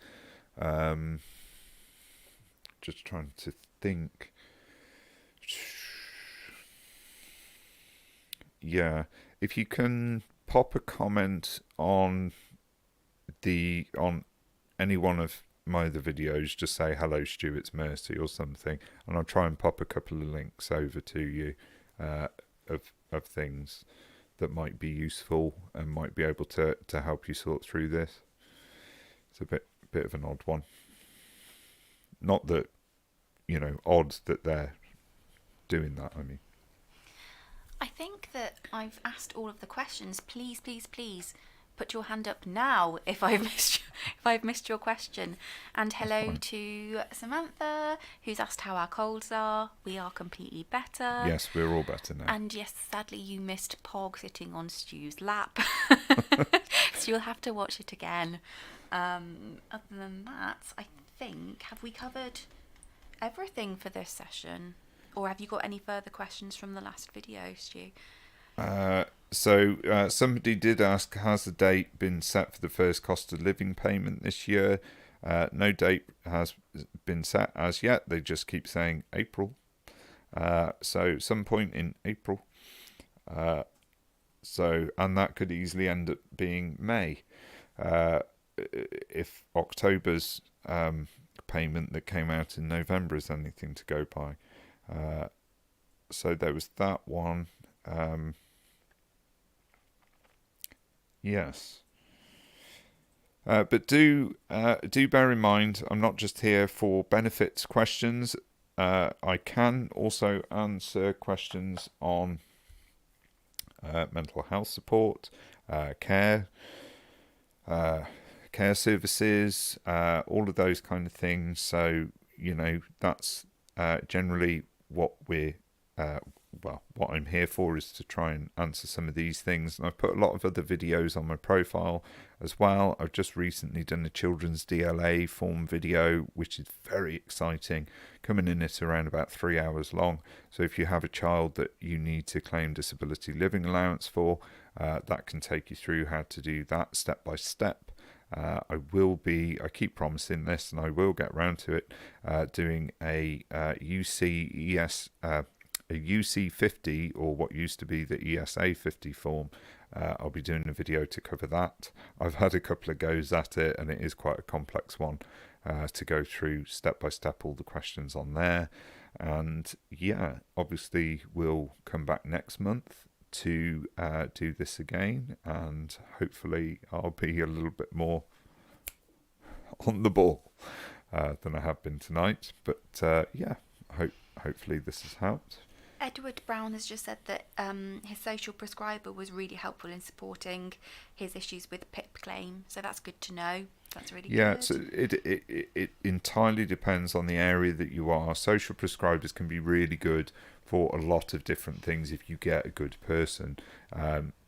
Just trying to think. Yeah, if you can pop a comment on any one of my other videos, just say hello Stu, it's Mercy or something, and I'll try and pop a couple of links over to you of things that might be useful and might be able to help you sort through this. It's a bit of an odd one. Not that, odd that they're doing that, I mean. I think that I've asked all of the questions. Please, please, please put your hand up now if I've missed your question. And hello to Samantha, who's asked how our colds are. We are completely better. Yes, we're all better now. And yes, sadly you missed Pog sitting on Stu's lap. So you'll have to watch it again. Other than that, I think, have we covered everything for this session? Or have you got any further questions from the last video, Stu? So somebody did ask, has the date been set for the first cost of living payment this year? No date has been set as yet. They just keep saying April. So some point in April. And that could easily end up being May. If October's payment that came out in November is anything to go by. So there was that one. Yes. But do bear in mind, I'm not just here for benefits questions. I can also answer questions on mental health support, care services, all of those kind of things. So, that's generally what what I'm here for, is to try and answer some of these things. And I've put a lot of other videos on my profile as well. I've just recently done a children's DLA form video, which is very exciting, coming in at around about 3 hours long. So if you have a child that you need to claim disability living allowance for, that can take you through how to do that step by step. I keep promising this, and I will get round to it, doing a UC 50, or what used to be the ESA 50 form. I'll be doing a video to cover that. I've had a couple of goes at it, and it is quite a complex one to go through step by step all the questions on there. And yeah, obviously we'll come back next month to do this again, and hopefully I'll be a little bit more on the ball than I have been tonight. But hopefully this has helped. Edward Brown has just said that his social prescriber was really helpful in supporting his issues with PIP claim, so that's good to know. That's really good. Yeah, so it entirely depends on the area that you are. Social prescribers can be really good for a lot of different things if you get a good person.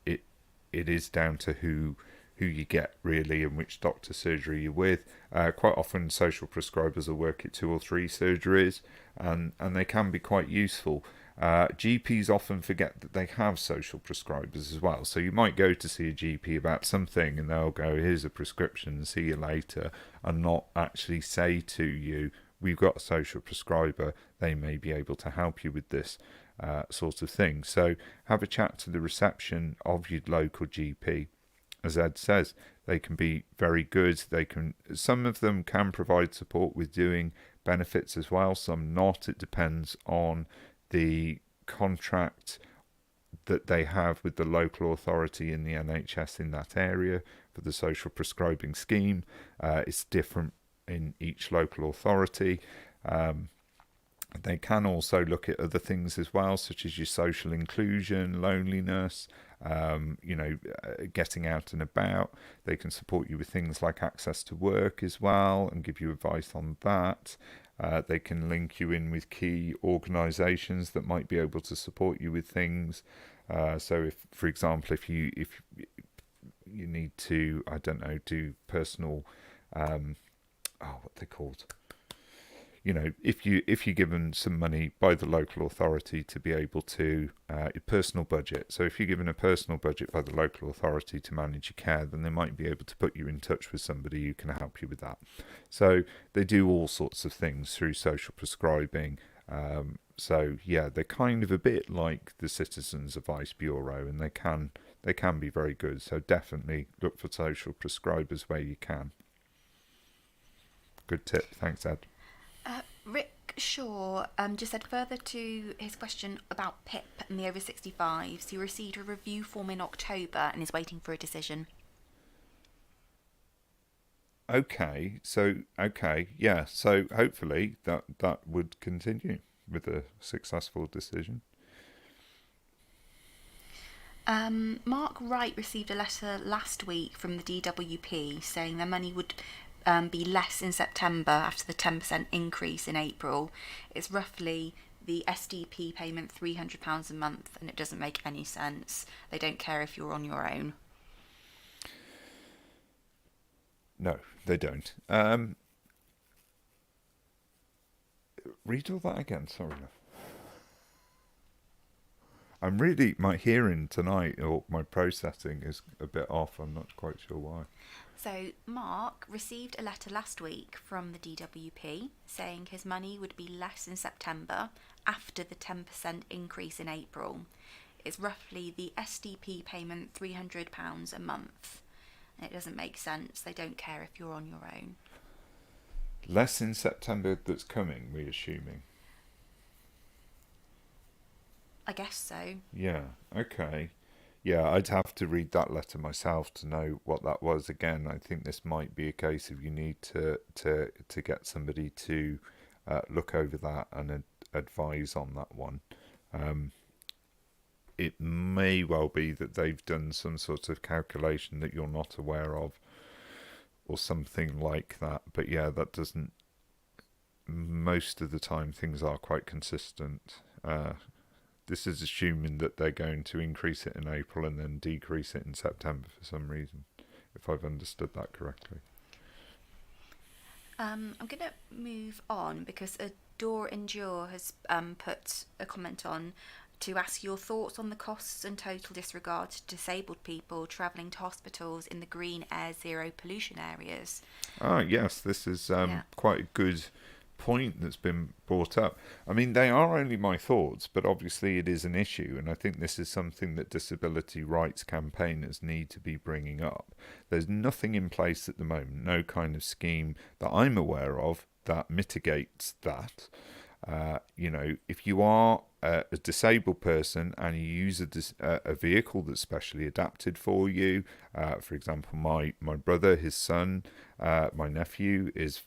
It is down to who you get really and which doctor surgery you're with. Quite often social prescribers will work at 2 or 3 surgeries, and they can be quite useful. GPs often forget that they have social prescribers as well. So you might go to see a GP about something and they'll go, here's a prescription, see you later, and not actually say to you, we've got a social prescriber, they may be able to help you with this sort of thing. So have a chat to the reception of your local GP. As Ed says, they can be very good. Some of them can provide support with doing benefits as well, some not. It depends on the contract that they have with the local authority in the NHS in that area for the social prescribing scheme. It's different in each local authority. They can also look at other things as well, such as your social inclusion, loneliness, getting out and about. They can support you with things like access to work as well and give you advice on that. They can link you in with key organisations that might be able to support you with things. So, if, for example, if you need to, I don't know, do personal, what they're called. If you're given some money by the local authority to be able to your personal budget. So if you're given a personal budget by the local authority to manage your care, then they might be able to put you in touch with somebody who can help you with that. So they do all sorts of things through social prescribing. They're kind of a bit like the Citizens Advice Bureau, and they can be very good. So definitely look for social prescribers where you can. Good tip. Thanks, Ed. Rick Shaw just said further to his question about PIP and the over 65s, he received a review form in October and is waiting for a decision. Okay, so hopefully that would continue with a successful decision. Mark Wright received a letter last week from the DWP saying their money would be less in September after the 10% increase in April. It's roughly the SDP payment £300 a month, and it doesn't make any sense. They don't care if you're on your own. No, they don't. Read all that again, sorry. My hearing tonight, or my processing is a bit off. I'm not quite sure why. So Mark received a letter last week from the DWP saying his money would be less in September after the 10% increase in April. It's roughly the SDP payment £300 a month. It doesn't make sense. They don't care if you're on your own. Less in September that's coming, we're assuming. I guess so. Yeah, okay. Yeah, I'd have to read that letter myself to know what that was. Again, I think this might be a case of you need to get somebody to look over that and advise on that one. It may well be that they've done some sort of calculation that you're not aware of or something like that. But yeah, that doesn't... Most of the time things are quite consistent. This is assuming that they're going to increase it in April and then decrease it in September for some reason, if I've understood that correctly. I'm going to move on because Adore Endure has put a comment on to ask your thoughts on the costs and total disregard to disabled people travelling to hospitals in the green air zero pollution areas. Ah, yes, this is quite a good point that's been brought up. I mean, they are only my thoughts, but obviously it is an issue, and I think this is something that disability rights campaigners need to be bringing up. There's nothing in place at the moment, no kind of scheme that I'm aware of that mitigates that. If you are a disabled person and you use a vehicle that's specially adapted for you, for example, my brother, his son, my nephew is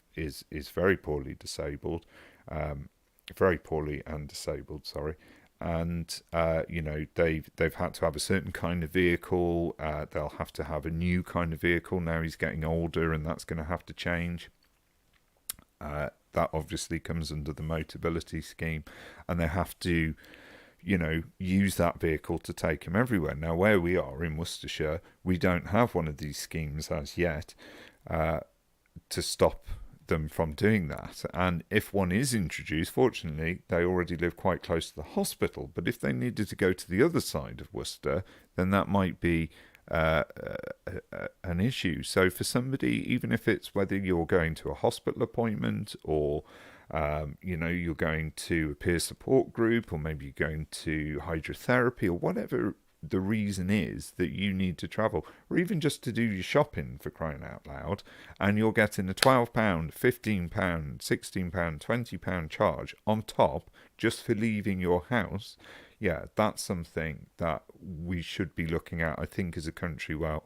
very poorly disabled, very poorly and disabled. Sorry. And they've had to have a certain kind of vehicle. They'll have to have a new kind of vehicle now. He's getting older, and that's going to have to change. That obviously comes under the Motability scheme, and they have to, use that vehicle to take him everywhere. Now, where we are in Worcestershire, we don't have one of these schemes as yet to stop them from doing that. And if one is introduced, fortunately, they already live quite close to the hospital. But if they needed to go to the other side of Worcester, then that might be an issue. So for somebody, even if it's whether you're going to a hospital appointment or you're going to a peer support group, or maybe you're going to hydrotherapy, or whatever the reason is that you need to travel, or even just to do your shopping, for crying out loud, and you're getting a £12, £15, £16, £20 charge on top just for leaving your house, yeah, that's something that we should be looking at, I think, as a country. Well,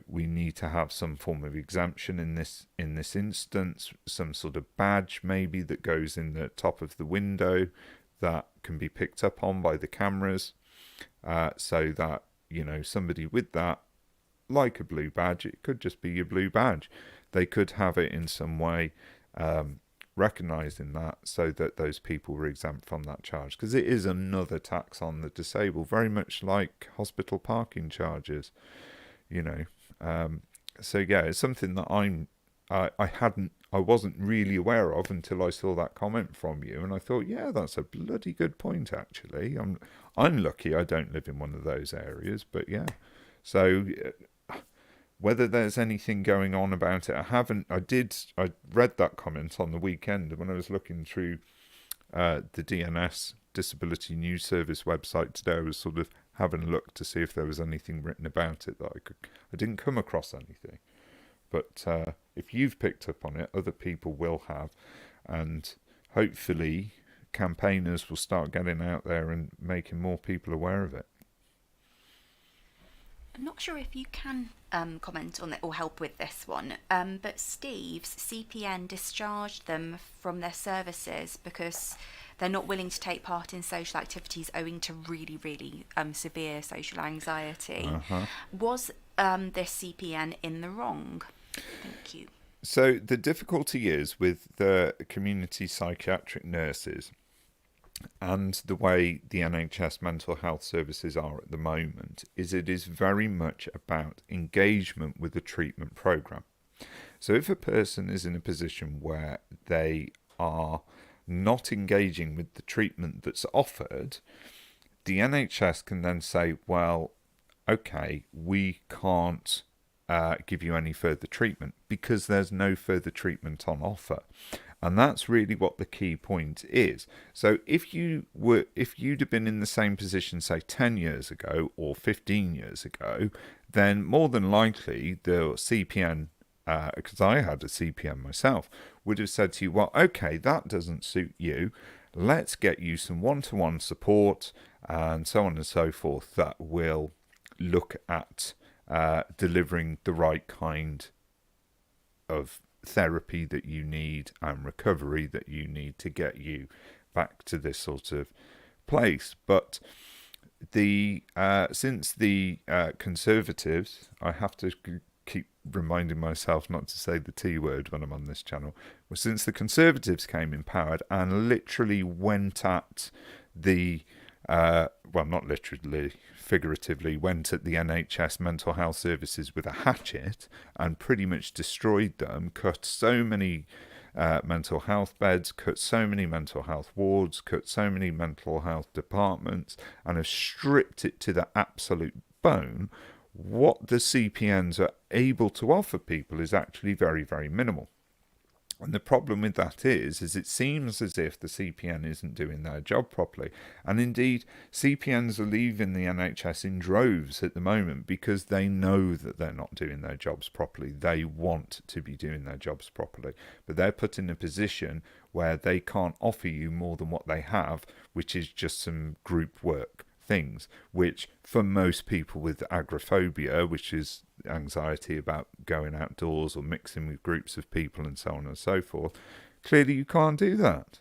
we need to have some form of exemption in this instance, some sort of badge maybe that goes in the top of the window that can be picked up on by the cameras, so that somebody with that, like a blue badge, it could just be your blue badge, they could have it in some way recognising that, so that those people were exempt from that charge, because it is another tax on the disabled, very much like hospital parking charges. So yeah, it's something that I wasn't really aware of until I saw that comment from you, and I thought, yeah, that's a bloody good point. Actually, I'm lucky I don't live in one of those areas, but yeah. So whether there's anything going on about it, I read that comment on the weekend when I was looking through the DNS Disability News Service website today. I was sort of having a look to see if there was anything written about it that I didn't come across anything. But if you've picked up on it, other people will have, and hopefully campaigners will start getting out there and making more people aware of it. I'm not sure if you can comment on it or help with this one, but Steve's CPN discharged them from their services because they're not willing to take part in social activities owing to really, really severe social anxiety. Was this CPN in the wrong? Thank you. So the difficulty is with the community psychiatric nurses and the way the NHS mental health services are at the moment is it is very much about engagement with the treatment programme. So if a person is in a position where they are not engaging with the treatment that's offered, the NHS can then say, well, okay, we can't give you any further treatment because there's no further treatment on offer. And that's really what the key point is. So if you'd have been in the same position, say 10 years ago or 15 years ago, then more than likely the CPN, because I had a CPN myself, would have said to you, well, okay, that doesn't suit you. Let's get you some one-to-one support and so on and so forth that will look at delivering the right kind of therapy that you need and recovery that you need to get you back to this sort of place. But since the Conservatives, I have to keep reminding myself not to say the T word when I'm on this channel. Well, since the Conservatives came in power and literally went at the well, not literally, figuratively, went at the NHS mental health services with a hatchet and pretty much destroyed them, cut so many mental health beds, cut so many mental health wards, cut so many mental health departments, and have stripped it to the absolute bone, what the CPNs are able to offer people is actually very, very minimal. And the problem with that is it seems as if the CPN isn't doing their job properly. And indeed, CPNs are leaving the NHS in droves at the moment because they know that they're not doing their jobs properly. They want to be doing their jobs properly. But they're put in a position where they can't offer you more than what they have, which is just some group work things, which for most people with agoraphobia, which is anxiety about going outdoors or mixing with groups of people and so on and so forth, clearly you can't do that.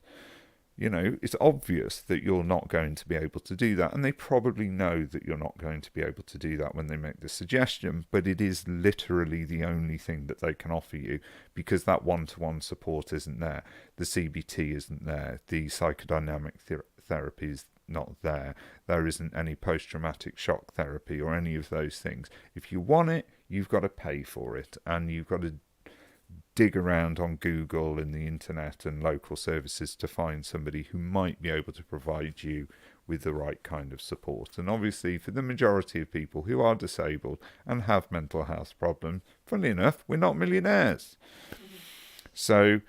You know, it's obvious that you're not going to be able to do that, and they probably know that you're not going to be able to do that when they make the suggestion, but it is literally the only thing that they can offer you, because that one-to-one support isn't there, the CBT isn't there, the psychodynamic therapy is not there, there isn't any post-traumatic shock therapy or any of those things. If you want it, you've got to pay for it, and you've got to dig around on Google and the internet and local services to find somebody who might be able to provide you with the right kind of support. And obviously, for the majority of people who are disabled and have mental health problems, funnily enough, we're not millionaires. So,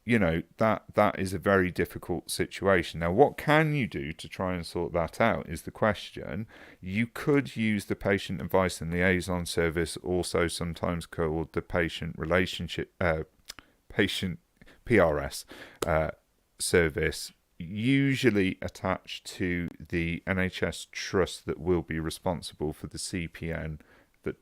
you know, that is a very difficult situation. Now, what can you do to try and sort that out is the question. You could use the Patient Advice and Liaison Service, also sometimes called the Patient Relationship, Patient PRS service, usually attached to the NHS trust that will be responsible for the CPN that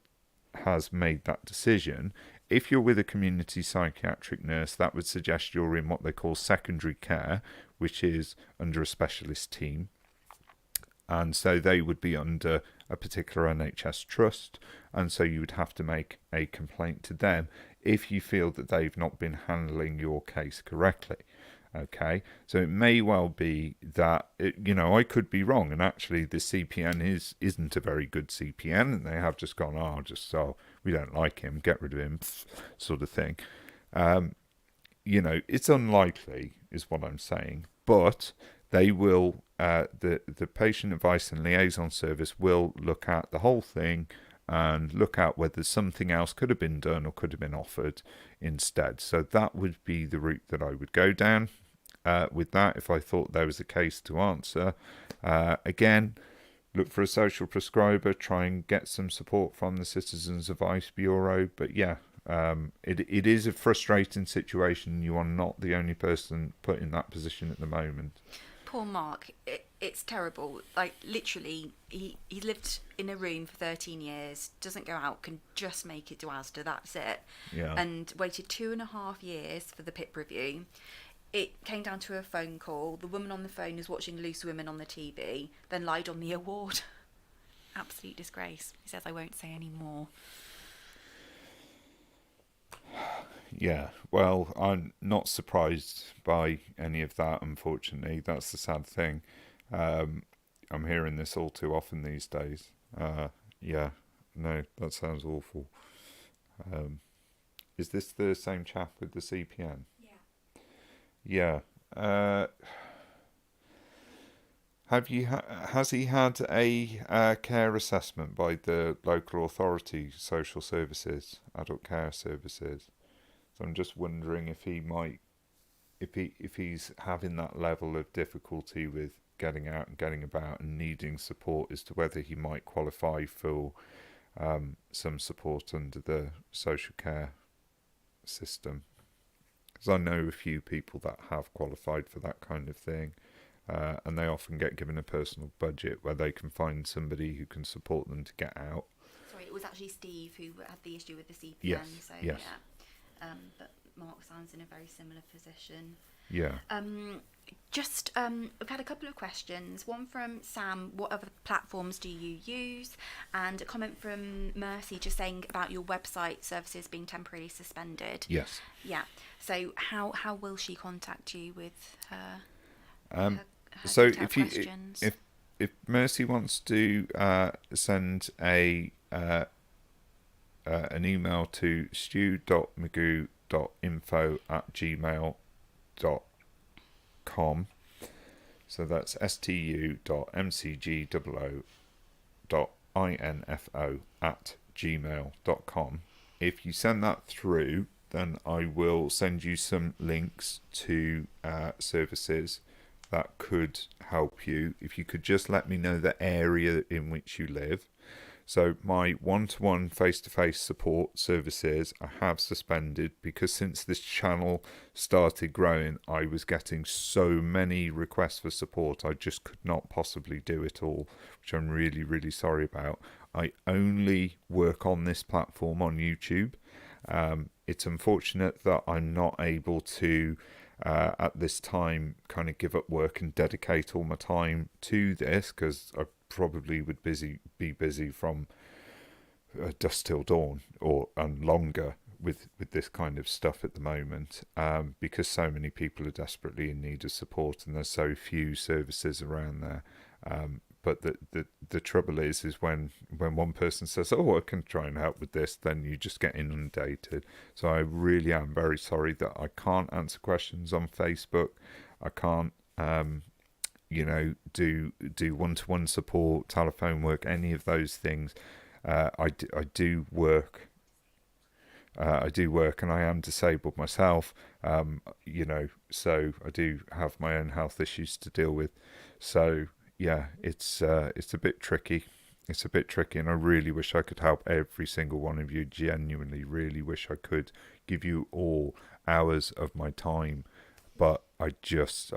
has made that decision. If you're with a community psychiatric nurse, that would suggest you're in what they call secondary care, which is under a specialist team. And so they would be under a particular NHS trust. And so you would have to make a complaint to them if you feel that they've not been handling your case correctly. Okay, so it may well be that, I could be wrong, and actually the CPN isn't a very good CPN, and they have just gone, we don't like him, get rid of him, sort of thing. It's unlikely, is what I'm saying, but they will, the Patient Advice and Liaison Service will look at the whole thing and look at whether something else could have been done or could have been offered instead. So that would be the route that I would go down. With that, if I thought there was a case to answer. Again, look for a social prescriber, try and get some support from the Citizens Advice Bureau. But yeah, it is a frustrating situation. You are not the only person put in that position at the moment. Poor Mark, it's terrible. Like, literally, he lived in a room for 13 years, doesn't go out, can just make it to Asda, that's it. Yeah. And waited 2.5 years for the PIP review. It came down to a phone call. The woman on the phone was watching Loose Women on the TV, then lied on the award. Absolute disgrace. He says, I won't say any more. Yeah, well, I'm not surprised by any of that, unfortunately. That's the sad thing. I'm hearing this all too often these days. Yeah, no, that sounds awful. Is this the same chap with the CPN? Yeah. Has he had a care assessment by the local authority, social services, adult care services? So I'm just wondering if he might, if he's having that level of difficulty with getting out and getting about and needing support, as to whether he might qualify for some support under the social care system. Because I know a few people that have qualified for that kind of thing, and they often get given a personal budget where they can find somebody who can support them to get out. Sorry, it was actually Steve who had the issue with the CPN. Yes. So yes. Yeah, but Mark sounds in a very similar position. Yeah. We've had a couple of questions. One from Sam, what other platforms do you use? And a comment from Mercy just saying about your website services being temporarily suspended. Yes. Yeah. So how will she contact you with her, her so if Mercy wants to send an email to stu.mcgoo.info@gmail.com. So that's stu.mcgoo.info@gmail.com. If you send that through, then I will send you some links to services that could help you. If you could just let me know the area in which you live, So my one-to-one face-to-face support services I have suspended because since this channel started growing, I was getting so many requests for support. I just could not possibly do it all, which I'm really, really sorry about. I only work on this platform on YouTube. It's unfortunate that I'm not able to, at this time, kind of give up work and dedicate all my time to this, because I probably would be busy from dusk till dawn and longer with this kind of stuff at the moment, because so many people are desperately in need of support and there's so few services around there. But the trouble is when one person says, "Oh, I can try and help with this," then you just get inundated. So I really am very sorry that I can't answer questions on Facebook. I can't, do one-to-one support, telephone work, any of those things. I do work. I do work, and I am disabled myself. So I do have my own health issues to deal with. So yeah, it's a bit tricky. It's a bit tricky, and I really wish I could help every single one of you. Genuinely, really wish I could give you all hours of my time, but I just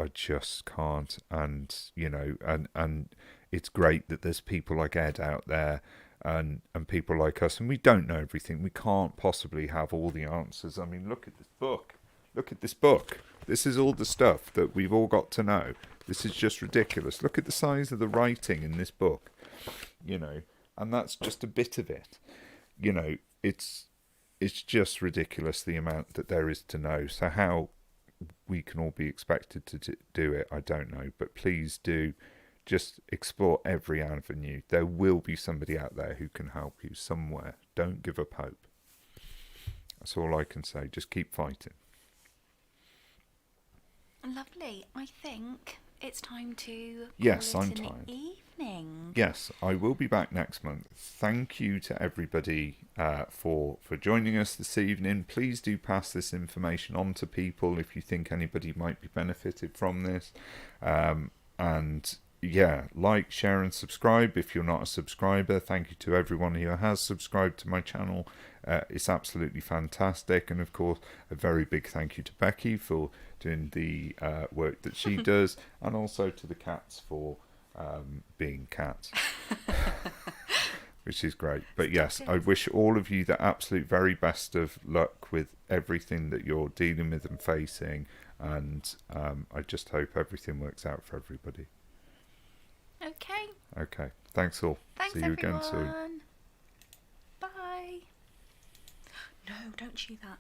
can't. And and it's great that there's people like Ed out there, and people like us, and we don't know everything. We can't possibly have all the answers. I mean, look at this book. Look at this book. This is all the stuff that we've all got to know. This is just ridiculous. Look at the size of the writing in this book, and that's just a bit of it. It's just ridiculous the amount that there is to know. So how we can all be expected to do it, I don't know. But please do just explore every avenue. There will be somebody out there who can help you somewhere. Don't give up hope. That's all I can say. Just keep fighting. Lovely. I think it's time to Yes, call I'm it an tired. evening. Yes, I will be back next month. Thank you to everybody for joining us this evening. Please do pass this information on to people if you think anybody might be benefited from this. And yeah, like, share and subscribe if you're not a subscriber. Thank you to everyone who has subscribed to my channel. It's absolutely fantastic. And of course, a very big thank you to Becky for doing the work that she does, and also to the cats for being cats, which is great. But yes, I wish all of you the absolute very best of luck with everything that you're dealing with and facing, and I just hope everything works out for everybody. Okay, thanks all. Thanks, See you everyone. again soon. Bye. No, don't chew that.